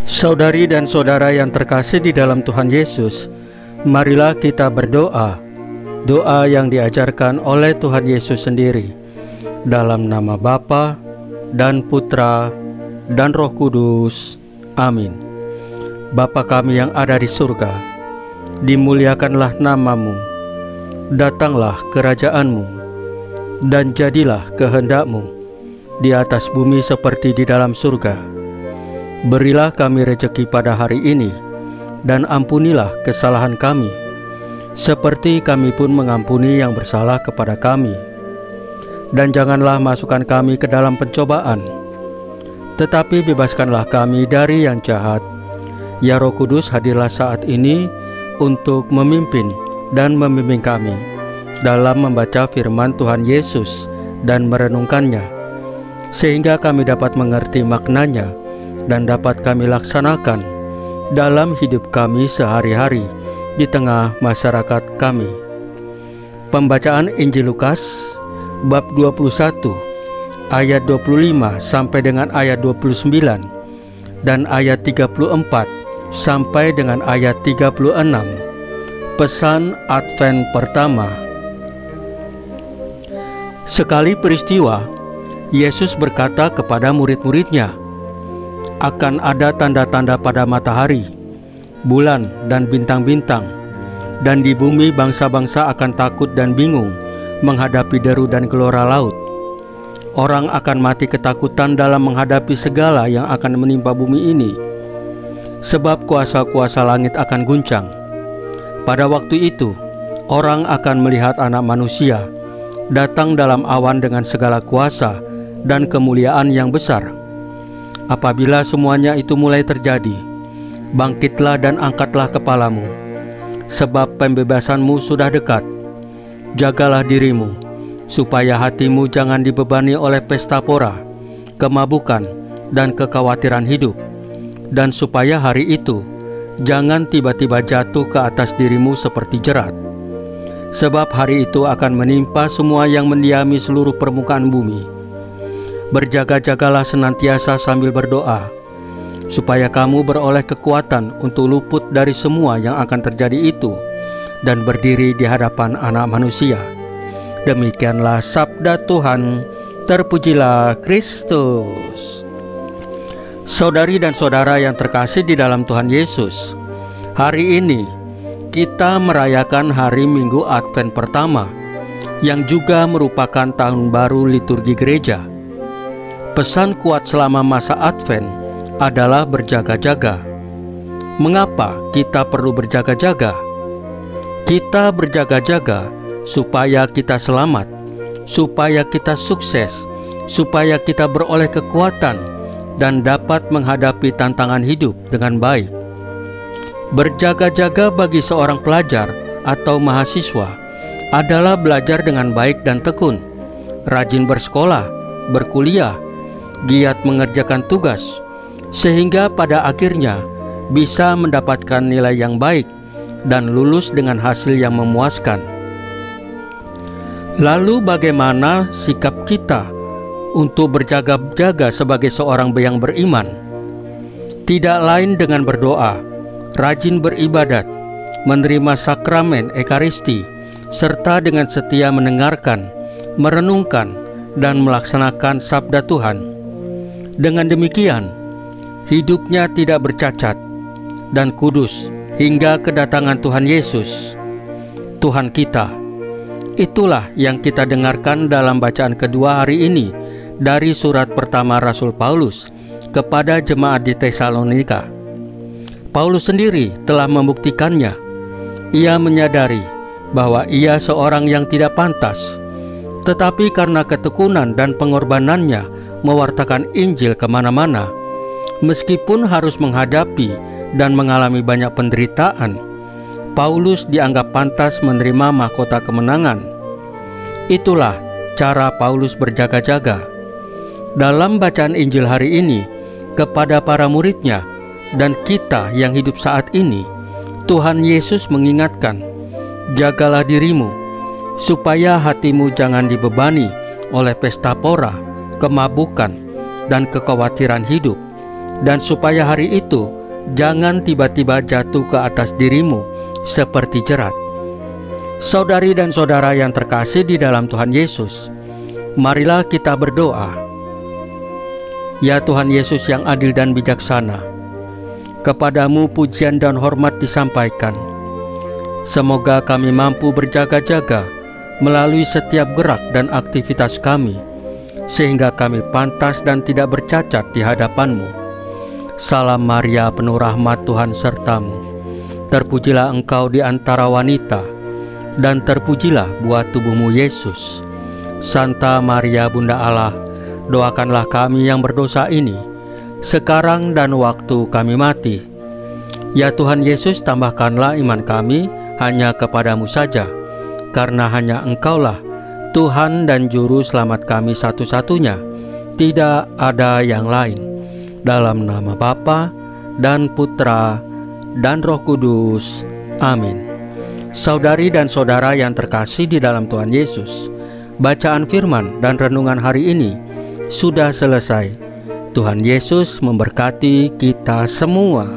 Saudari dan saudara yang terkasih di dalam Tuhan Yesus, marilah kita berdoa. Doa yang diajarkan oleh Tuhan Yesus sendiri. Dalam nama Bapa dan Putra dan Roh Kudus. Amin. Bapa kami yang ada di surga, dimuliakanlah nama-Mu. Datanglah kerajaan-Mu, dan jadilah kehendak-Mu di atas bumi seperti di dalam surga. Berilah kami rejeki pada hari ini, dan ampunilah kesalahan kami, seperti kami pun mengampuni yang bersalah kepada kami. Dan janganlah masukkan kami ke dalam pencobaan, tetapi bebaskanlah kami dari yang jahat. Ya Roh Kudus, hadirlah saat ini untuk memimpin dan membimbing kami dalam membaca firman Tuhan Yesus dan merenungkannya, sehingga kami dapat mengerti maknanya dan dapat kami laksanakan dalam hidup kami sehari-hari di tengah masyarakat kami. Pembacaan Injil Lukas bab 21 ayat 25 sampai dengan ayat 29 dan ayat 34 sampai dengan ayat 36. Pesan Advent pertama. Sekali peristiwa, Yesus berkata kepada murid-muridnya, akan ada tanda-tanda pada matahari, bulan, dan bintang-bintang, dan di bumi bangsa-bangsa akan takut dan bingung menghadapi deru dan gelora laut. Orang akan mati ketakutan dalam menghadapi segala yang akan menimpa bumi ini, sebab kuasa-kuasa langit akan guncang. Pada waktu itu, orang akan melihat Anak Manusia datang dalam awan dengan segala kuasa dan kemuliaan yang besar. Apabila semuanya itu mulai terjadi, bangkitlah dan angkatlah kepalamu, sebab pembebasanmu sudah dekat. Jagalah dirimu, supaya hatimu jangan dibebani oleh pesta pora, kemabukan, dan kekhawatiran hidup, dan supaya hari itu jangan tiba-tiba jatuh ke atas dirimu seperti jerat. Sebab hari itu akan menimpa semua yang mendiami seluruh permukaan bumi. Berjaga-jagalah senantiasa sambil berdoa, supaya kamu beroleh kekuatan untuk luput dari semua yang akan terjadi itu, dan berdiri di hadapan Anak Manusia. Demikianlah sabda Tuhan. Terpujilah Kristus. Saudari dan saudara yang terkasih di dalam Tuhan Yesus, hari ini kita merayakan hari Minggu Advent pertama, yang juga merupakan tahun baru liturgi gereja. Pesan kuat selama masa Advent adalah berjaga-jaga. Mengapa kita perlu berjaga-jaga? Kita berjaga-jaga supaya kita selamat, supaya kita sukses, supaya kita beroleh kekuatan dan dapat menghadapi tantangan hidup dengan baik. Berjaga-jaga bagi seorang pelajar atau mahasiswa adalah belajar dengan baik dan tekun, rajin bersekolah, berkuliah, giat mengerjakan tugas, sehingga pada akhirnya bisa mendapatkan nilai yang baik dan lulus dengan hasil yang memuaskan. Lalu bagaimana sikap kita untuk berjaga-jaga sebagai seorang yang beriman? Tidak lain dengan berdoa, rajin beribadat, menerima sakramen Ekaristi, serta dengan setia mendengarkan, merenungkan, dan melaksanakan sabda Tuhan. Dengan demikian, hidupnya tidak bercacat dan kudus hingga kedatangan Tuhan Yesus, Tuhan kita. Itulah yang kita dengarkan dalam bacaan kedua hari ini dari surat pertama Rasul Paulus kepada jemaat di Tesalonika. Paulus sendiri telah membuktikannya. Ia menyadari bahwa ia seorang yang tidak pantas, tetapi karena ketekunan dan pengorbanannya mewartakan Injil kemana-mana, meskipun harus menghadapi dan mengalami banyak penderitaan, Paulus dianggap pantas menerima mahkota kemenangan. Itulah cara Paulus berjaga-jaga. Dalam bacaan Injil hari ini kepada para muridnya dan kita yang hidup saat ini, Tuhan Yesus mengingatkan, jagalah dirimu, supaya hatimu jangan dibebani oleh pesta pora, kemabukan, dan kekhawatiran hidup, dan supaya hari itu jangan tiba-tiba jatuh ke atas dirimu seperti jerat. Saudari dan saudara yang terkasih di dalam Tuhan Yesus, marilah kita berdoa. Ya Tuhan Yesus yang adil dan bijaksana, kepadamu pujian dan hormat disampaikan. Semoga kami mampu berjaga-jaga melalui setiap gerak dan aktivitas kami, sehingga kami pantas dan tidak bercacat di hadapan-Mu. Salam Maria, penuh rahmat, Tuhan sertamu. Terpujilah engkau di antara wanita, dan terpujilah buah tubuhmu Yesus. Santa Maria Bunda Allah, doakanlah kami yang berdosa ini, sekarang dan waktu kami mati. Ya Tuhan Yesus, tambahkanlah iman kami hanya kepadamu saja, karena hanya Engkaulah Tuhan dan Juru Selamat kami satu-satunya, tidak ada yang lain. Dalam nama Bapa dan Putra dan Roh Kudus. Amin. Saudari dan saudara yang terkasih di dalam Tuhan Yesus, bacaan firman dan renungan hari ini sudah selesai. Tuhan Yesus memberkati kita semua.